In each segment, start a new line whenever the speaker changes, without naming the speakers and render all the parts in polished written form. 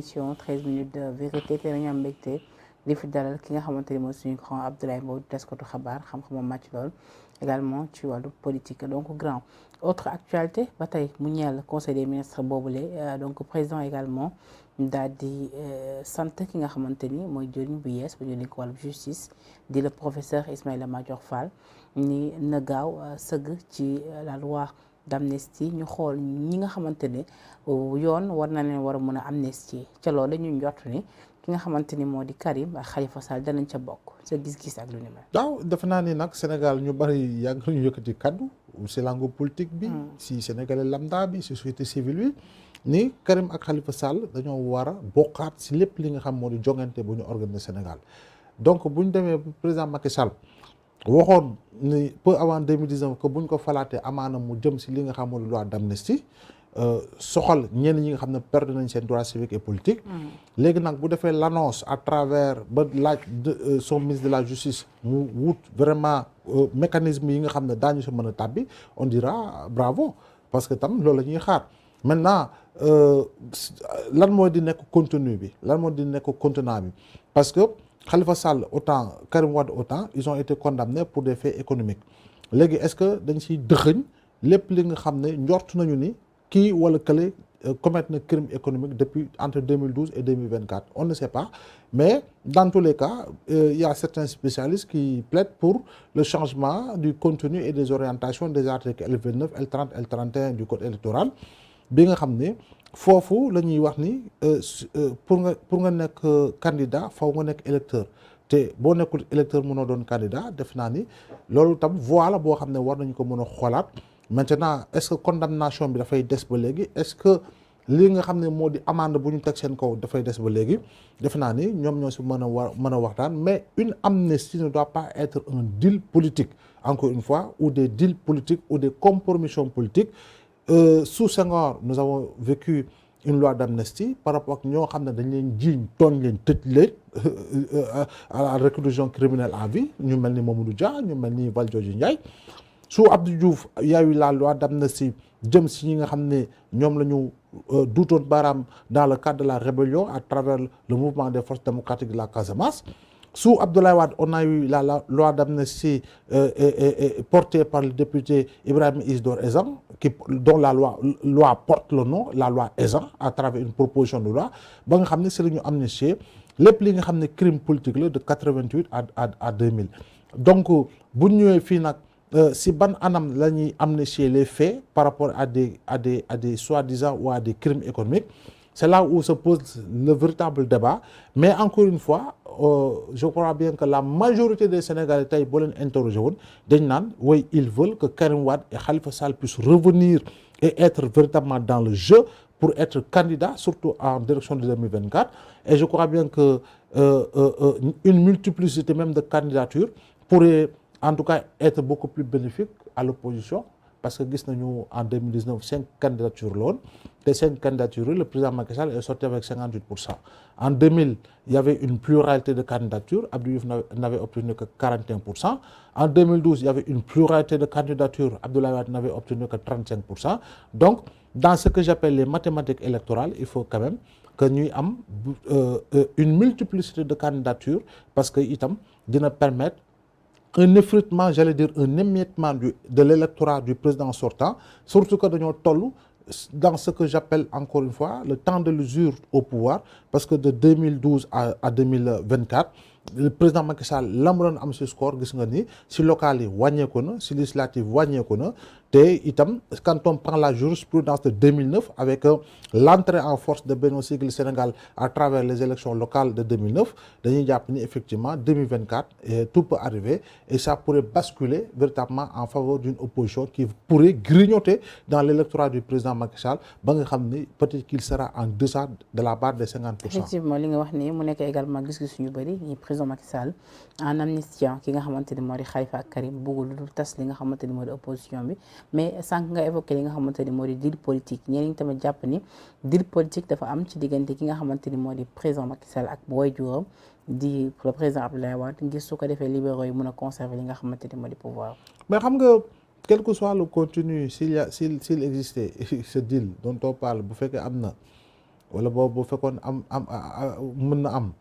émission 13 minutes de vérité te nañu am mbégte di fi dalal ki nga xamante ni mooy suñu grand Abdoulaye Mbow taskatu xabaar xam-xamam màcc lool également ci wàllu politique donc grand autre actualité ba tey mu ñeel conseil des ministres boobule donc président également daal di sant ki nga xamante ni mooy jëriñ bu yees bu ñu nekk wàllu justice di le professeur Ismaïla Madior Fall ni na gaaw sëgg ci la loi d'amnistie ñu xool ñi nga xamante ne yoon war na leen war a mën a amnistie ca loolu dañu njort ni ki nga xamante ni moo di Karim ak Khalifa Sall danañ ca bokk sa gis-gis ak lu ni mel.
waaw defe naa ni nag Sénégal ñu bari yàgg nañu yëkkati kaddu si langue politique bi. si sénégalais lambda bi si société civile bi. ni Karim ak Khalifa Sall dañoo war a bokkaat si lépp li nga xam moo di jongante bu ñu organiser Sénégal donc bu ñu demee président Macky Sall waxoon ni peu avant 2019 que bu ñu ko falaatee amaana mu jëm si li nga xam moo di loi d'amnistie soxal ñenn ñi nga xam ne perdre nañ seen droit civique et politique. léegi nag bu defee l'annonce à travers ba laaj son ministre de la justice mu wut vraiment mécanisme yi nga xam ne daañu si mën a tàbbi on dira bravo parce que tam loolu la ñuy xaar maintenant lan moo di nekk contenu bi lan moo di nekk contenant bi parce que Khalifa Sall autant Karim Wade autant ils ont été condamnés pour des faits économiques léegi est-ce que dañ siy dëxëñ lépp li nga xam ne njort nañu ni kii wala kële commettre na crime économique depuis entre 2012 et 2024 on ne sait pas mais dans tous les cas il y a certains spécialistes qui plaident pour le changement du contenu et des orientations des articles L29 L30 L31 du code électoral bi nga xam ne foofu la ñuy wax ni pour nga nekk candidat faw nga nekk électeur te boo nekkul électeur mënoo doon candidat def naa ni loolu tam voie la boo xam ne war nañu ko mën a xoolaat maintenant est-ce que condamnation bi dafay des ba léegi est-ce que li nga xam ne moo di amende bu ñu teg seen kaw dafay des ba léegi def naa ni ñoom ñoo si mën a waxtaan mais une amnistie ne doit pas être un deal politique encore une fois ou des deals politiques ou des compromissions politiques sous Senghor nous avons vécu une loi d'amnistie par rapport ak ñoo xam ne dañ leen jiiñ tooñ leen tëj leen à la réclusion criminelle à vie ñu mel ni Mamadou Dia ñu mel ni Valdiodio Ndiaye sous Abdou Diouf y a eu la loi d'amnistie jëm si ñi nga xam ne ñoom la ñu duutoon baaraam dans le cadre de la rébellion à travers le mouvement des forces démocratiques de la Casamance. Sous Abdoulaye Wade on a eu la loi d'amnistie portée par le député Ibrahima Isidore Ezan dont la loi porte le nom la loi Ezan à travers une proposition de loi ba nga xam ne si la ñu amnistier lépp li nga xam ne crime politique la de 88 à 2000 donc bu ñëwee fii nag si ban anam la ñuy amnistier les faits par rapport à des soi-disant ou à des crimes économiques c'est là où se pose le véritable débat mais encore une fois je crois bien que la majorité des Sénégalais tey boo leen interroger woon dañ naan oui ils veulent que Karim Wade et Khalifa Sall puissent revenir et être véritablement dans le jeu pour être candidat surtout en direction de 2024 et je crois bien que une multiplicité même de candidatures pourrait en tout cas être beaucoup plus bénéfique à l'opposition parce que gis nañu en 2019 5 candidatures la woon te 5 candidatures le président Macky Sall est sorti avec 58%. En 2000 il y avait une pluralité de candidatures Abdou Diouf n'avait obtenu que 41%. En 2012 il y avait une pluralité de candidatures Abdoulaye Wade n'avait obtenu que 35%. Donc dans ce que j'appelle les mathématiques électorales il faut quand même que ñuy am une multiplicité de candidatures parce que itam dina permettre un effritement j'allais dire un émiettement de l'électorat du président sortant surtout que dañoo toll dans ce que j'appelle encore une fois le temps de l'usure au pouvoir parce que de 2012 à 2024 le président Macky Sall la mu doon am si score gis nga ni si local yi wàññeeku na si législative wàññeeku na te itam quand on prend la jurisprudence de 2009 avec l'entrée en force de Benno Siggil Sénégal à travers les élections locales de 2009 dañuy jàpp ni effectivement 2024 tout peut arriver et ça pourrait basculer véritablement en faveur d'une opposition qui pourrait grignoter dans l'électorat du président Macky Sall ba nga xam ni peut-être qu'il sera en deçà de la barre des 50%.
effectivement li nga wax ni mu nekk également gis-gis ñu bëri ñi président Macky Sall en amnistiant ki nga xamante ni moo di Khalifa ak Karim bëggul lu tas li nga xamante ni moo di opposition bi mais sànq nga évoqué li nga xamante ni moo di deal politique ñeneen ñi tamit jàpp ni deal politique dafa am ci diggante ki nga xamante ni moo di président Macky Sall ak waajuram di le président Abdoulaye Wade ngir su ko defee libéraux yi mën a conserver li nga xamante ni moo di pouvoir.
mais xam nga quel que soit le contenu s'il existait ce deal dont on parle bu fekkee am na wala boobu bu fekkoon mën na am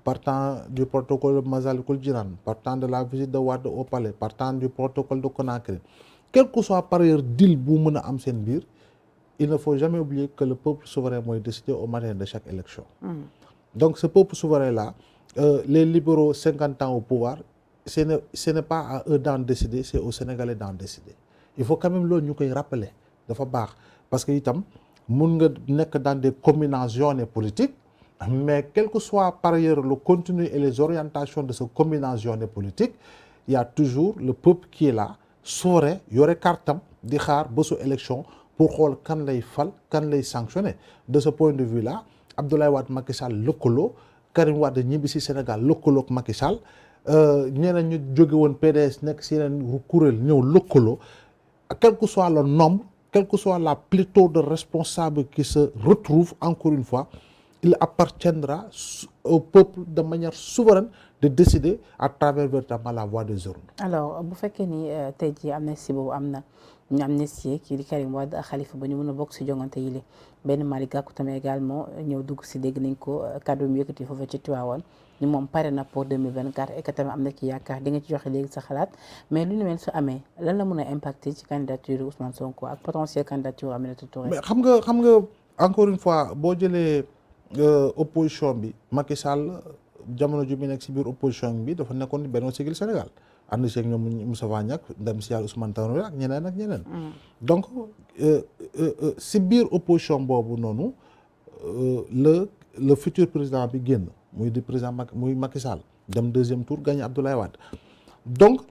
partant du protocole de Massalikul Jinaan, partant de la visite de Wade au palais, partant du protocole de Conakry, quel que soit par ailleurs deal bu mën a am seen biir, il ne faut jamais oublier que le peuple souverain mooy décider au matin de chaque élection. Donc ce peuple souverain là, les libéraux 50 ans au pouvoir, ce n'est pas à eux d'en décider, c'est aux Sénégalais d'en décider. Il faut quand même loolu ñu koy rappeler dafa baax parce que itam mun nga nekk dans des combinaisons politiques, mais quel que soit par ailleurs le contenu et les orientations de ce combinaison politique, il y a toujours le peuple qui est là, souverain, yore kartam di xaar bésu élection pour xool kan lay fal kan lay sanctionner. De ce point de vue là, Abdoulaye Wade Macky Sall lëkkaloo, Karim Wade ñibbi si Sénégal lëkkaloo ak Macky Sall, ñeneen ñu jóge woon PDS nekk si yeneen kuréel ñëw lëkkaloo, quel que soit le nombre, quelle que soit la pléthore de responsables qui se retrouvent, encore une fois, il appartiendra au peuple de manière souveraine de décider à travers véritablement la voie des urnes. Alors
bu fekkee ni tey jii amnistie boobu am na ñu amnistie kii di Karim Wade ak Khalifa ba ñu mën a bokk si jongante yi li benn Malick Gakou tamit également ñëw dugg si dégg nañ ko kàddu mu yëkkati foofu ci Tivaouane ni moom pare na pour 2024 et que tamit am na ci yaakaar di nga ci joxe léegi sa xalaat, mais lu ni mel su amee lan la mën a impacter ci candidature Ousmane Sonko ak potentiel candidature Aminata Touré.
Mais xam nga encore une fois boo jëlee opposition bi, Macky Sall jamono ju mi nekk si biir opposition bi dafa nekkoon Benno Siggil Sénégal ànd si ak ñoom Moussa Niack ndem si yàlla Ousmane Tanor ak ñeneen. Donc si biir opposition boobu noonu le futur président bi génn muy di président muy Macky Sall dem deuxième tour gagné Abdoulaye Wade. Donc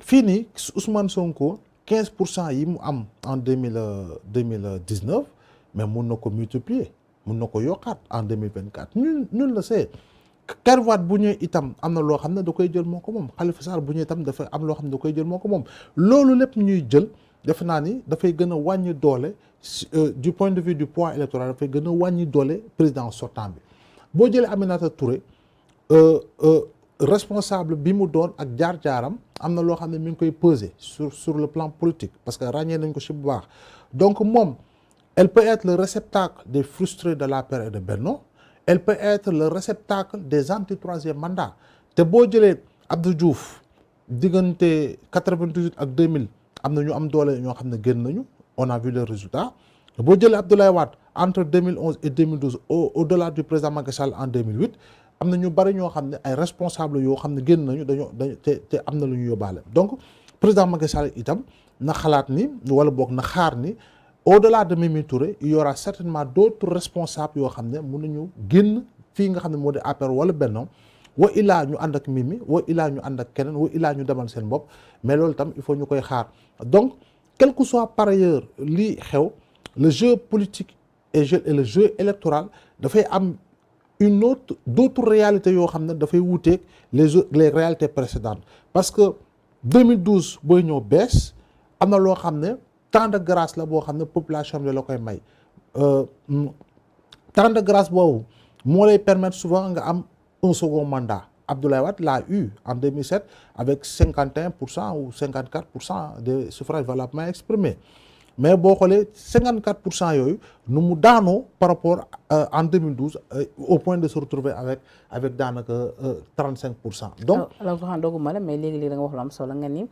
fii nii Ousmane Sonko 15% yi mu am en 2019 mais mun na ko multiplier. mun na ko yokkaat en 2024 ñun la see Karim Wade bu ñëwee itam am na loo xam ne da koy jël moo ko moom, Khalifa Sall bu ñëwee itam dafa am loo xam ne da koy jël moo ko moom, loolu lépp ñuy jël defe naa ni dafay gën a wàññi doole du point de vue du poids électoral dafay gën a wàññi doole président sortant bi. Boo jëlee Aminata Touré responsable bi mu doon ak jaar-jaaram am na loo xam ne mi ngi koy peser sur le plan politique parce que ràññee nañ ko ci bu baax. Donc moom elle peut être le réceptacle des frustrés de l'APR et de Benno, elle peut être le réceptacle des anti-troisième mandat. Te boo jëlee Abdou Diouf diggante 98 ak 2000 am na ñu am doole ñoo xam ne génn nañu, on a vu les résultats. Boo jëlee Abdoulaye Wade entre 2011 et 2012 au-delà du président Macky Sall en 2008 am na ñu bari ñoo xam ne ay responsables yoo xam ne génn nañu te am na lu ñu yóbbaale. Donc président Macky Sall itam na xalaat ni wala boog na xaar ni au-delà de Mimi Touré il y aura certainement d'autres responsables yoo xam ne mën nañu génn fii nga xam ne moo di APR wala Benno wa illaa ñu ànd ak Mimi wa illaa ñu ànd ak keneen wa illaa ñu demal seen bopp, mais loolu tam il faut ñu koy xaar. Donc quel que soit par ailleurs lii xew, le jeu politique et le jeu électoral dafay am d'autres réalités yoo xam ne dafay wuuteeg les réalités précédentes. Parce que 2012 booy ñëw bees am na loo xam ne temps de grâce la boo xam ne population bi la koy may, temps de grâce boobu moo lay permettre souvent nga am un second mandat. Abdoulaye Wade l'a eu en 2007 avec 51% ou 54% des suffrages valablement exprimés, mais boo xoolee 54% yooyu nu mu daanoo par rapport en 2012 au point de se retrouver avec daanaka 35%. Donc
alors dooguma la mais léegi da nga wax lu am solo nga ni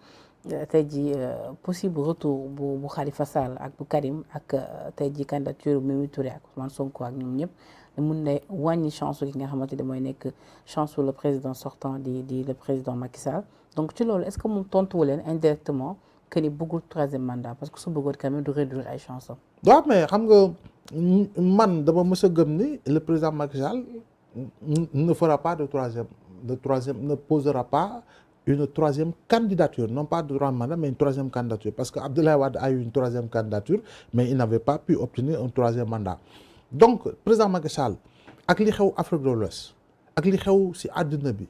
tey jii possible retour bu Khalifa Sall ak bu Karim ak tey jii candidature Mimi Touré ak Ousmane Sonko ak ñoom ñëpp mun na wàññi chance ki nga xamante ne mooy nekk chance le président sortant di le président Macky Sall. Donc ci loolu est-ce que moom tontuwu leen indirectement que ni bëggul troisième mandat parce que su bëggoon quand même du réduire ay chance am.
waaw mais xam nga man dama mës a gëm ni le président Macky Sall ne fera pas de troisième ne posera pas une troisième candidature, non pas de troisième mandat mais une troisième candidature, parce que Abdoulaye Wade a eu une troisième candidature mais il n'avait pas pu obtenir un troisième mandat. Donc président Macky Sall ak li xew Afrique de l'Ouest ak li xew ci àddina bi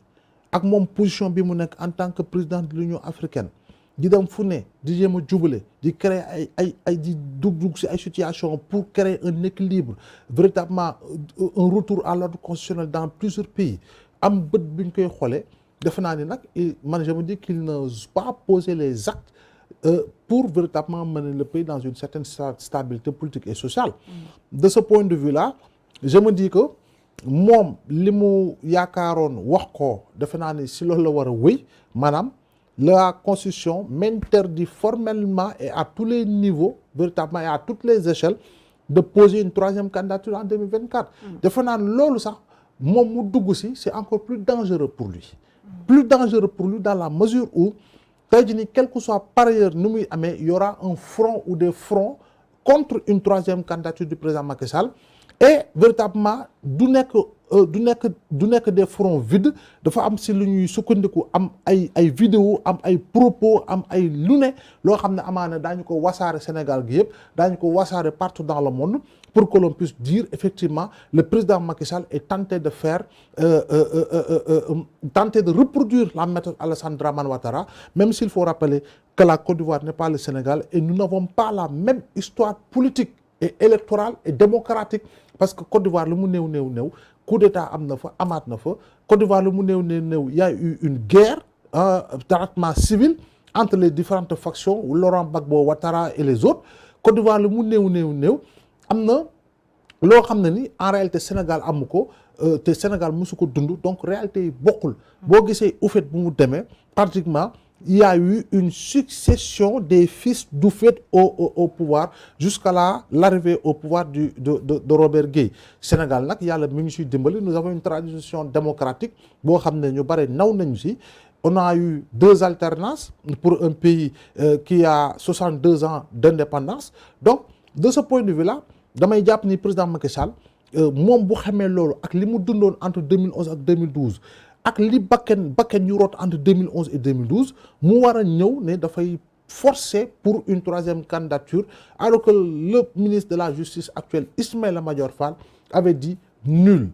ak moom position bi mu nekk en tant que président de l'Union africaine di dem fu ne di jéem a jubale di créer ay di dugg ci ay situation pour créer un équilibre, véritablement un retour à l'ordre constitutionnel dans plusieurs pays, am bët bi ñu koy xoolee defe naa ni nag man je me dis qu'il n'ose pas poser les actes pour véritablement mener le pays dans une certaine stabilité politique et sociale. De ce point de vue-là, je me dis que moom li mu yaakaaroon wax ko defe naa ni si loolu la war a wéy maanaam la constitution m'interdit formellement et à tous les niveaux véritablement et à toutes les échelles de poser une troisième candidature en 2024. defe naa ni loolu sax moom mu dugg si c'est encore plus dangereux pour lui. Plus dangereux pour lui dans la mesure où tey jii nii quel que soit par ailleurs nu muy amee y aura un front ou des fronts contre une troisième candidature du président Macky Sall. Et véritablement du nekk des fronts vides dafa am si lu ñuy sukkandiku am ay vidéo am ay propos am ay lu ne loo xam ne amaana daañu ko wasaare Sénégal gi yëpp daañu ko wasaare partout dans le monde pour que l'on puisse dire effectivement le président Macky Sall est tenté de faire tenté de reproduire la méthode Alassane Dramane Ouattara, même s'il faut rappeler que la Côte d'Ivoire n'est pas le Sénégal et nous n'avons pas la même histoire politique et électorale et démocratique parce que Côte d'Ivoire lu mu néew coup d'état am na fa amaat na fa Côte d'Ivoire lu mu néew y a eu une guerre traitement civil entre les différentes factions Laurent Gbagbo Ouattara et les autres Côte d'Ivoire lu mu néew am na loo xam ne ni en réalité Sénégal amu ko te Sénégal mosu ko dund donc réalité yi bokkul boo gisee Houphouët bu mu demee pratiquement il y a eu une succession des fils d'Houphouët au pouvoir jusqu'à l'arrivée au pouvoir de Robert Guèye Sénégal nag yàlla mi ngi siy dimbali nous avons une tradition démocratique boo xam ne ñu bare naw nañu si on a eu 2 alternances pour un pays qui a 62 ans d'indépendance donc de ce point de vue là damay jàpp ni président Macky Sall moom bu xamee loolu ak li mu dundoon entre 2011 ak 2012 ak li bakken ñu root entre 2011 et 2012 mu war a ñëw ne dafay forcer pour une troisième candidature alors que le ministre de la justice actuel Ismaïla Madior Fall avait dit nul,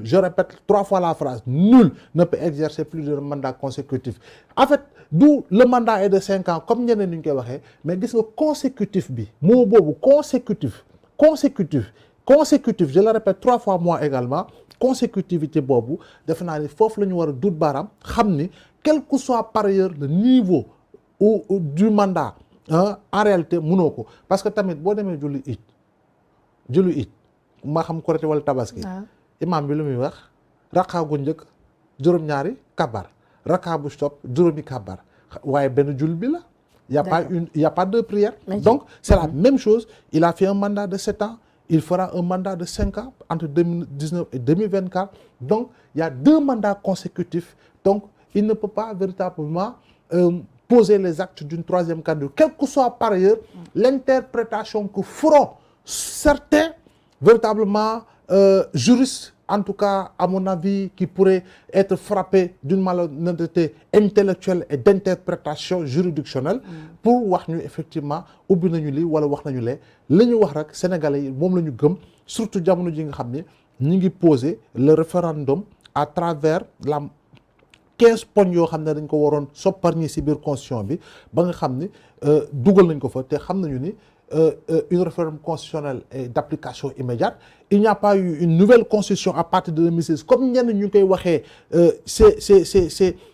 je répète 3 fois la phrase, nul ne peut exercer plus de mandat consécutif. En fait, d'où le mandat est de 5 ans comme ñeneen ñu koy waxee mais gis nga consécutif bi moo boobu consécutif je le répète 3 fois moi également consécutivité boobu defe naa ni foofu la ñu war a dut baaraam xam ni quel que soit par ailleurs le niveau du mandat en réalité mënoo ko parce que tamit boo demee julli it maa xam Korité wala Tabaski imam bi lu muy wax rakkaa gu njëkk juróom-ñaari kabar rakkaa bu stop juróomi kabar waaye benn julli bi la y a pas deux prières donc c'est la même chose il a fait un mandat de 7 ans il fera un mandat de 5 ans entre 2019 et 2024 donc il y a 2 mandats consécutifs donc il ne peut pas véritablement poser les actes d'une troisième candidature quelle que soit par ailleurs l'interprétation que feront certains véritablement juristes en tout cas à mon avis qui pourraient être frappés d'une malhonnêteté intellectuelle et d'interprétation juridictionnelle pour wax ñu effectivement ubbi nañu lii wala wax nañu lee la ñu wax rek sénégalais yi moom la ñu gëm surtout jamono ji nga xam ne ñu ngi poser le référendum à travers la 15 poñ yoo xam ne dañ ko waroon sopparñi ci biir constitution bi ba nga xam ni dugal nañ ko fa te xam nañu ni une réforme constitutionnelle est d'application immédiate il n'y a pas eu une nouvelle constitution à partir de 2016 comme ñenn ñu koy waxee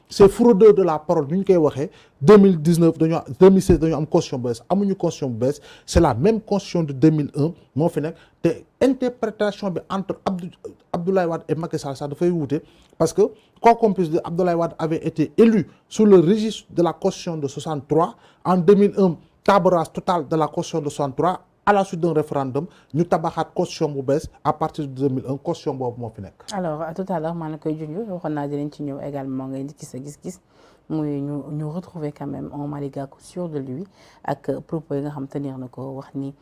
c'est fraudeur de la parole bi ñu koy waxee 2016 dañoo am constitution bu bees amuñu constitution bu bees c'est la même constitution de 2001 moo fi nekk te interprétation bi entre Abdoulaye Wade et Macky Sall sax dafay wuute parce que quoi qu'on puisse dire Abdoulaye Wade avait été élu sous le registre de la constitution de 63 en 2001 table rase totale de la constitution de 63 à la suite d'un référendum ñu tabaxaat constitution bu bees à partir de 2001 constitution boobu moo fi nekk. alors
tout à l'heure maa ngi koy junj waxoon naa dinañ ci ñëw également ngay ci sa gis-gis muy ñu retrouver quand même un Malick Gakou sûr de lui ak propos yi nga xam tenir na ko wax ni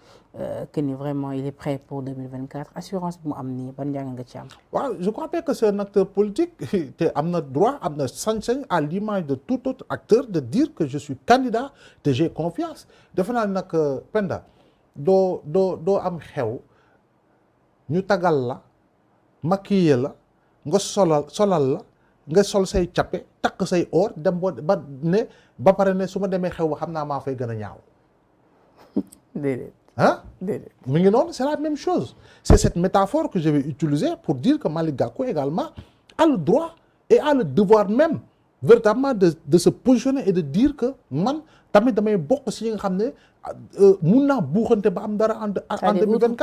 que ni vraiment il est prêt pour 2024 assurance bi mu am nii ban njàng nga ci am.
waaw je crois que c'est un acteur politique te am na droit am na sañ-sañ à l'image de tout autre acteur de dire que je suis candidat te j'ai confiance defe naa nag Penda doo am xew ñu tagal la maquiller la nga solal la nga sol say cappe takk say or dem ba pare ne su ma demee xew ba xam naa maa fay gën a ñaaw.
déedéet.
déedéet mi ngi noonu c'est la même chose c'est cette métaphore que je vais utiliser pour dire que Malick Gakou également a le droit et a le devoir même véritablement de se positionner et de dire que man tamit damay bokk si ñi nga xam ne mun naa buuxante ba am dara en 2024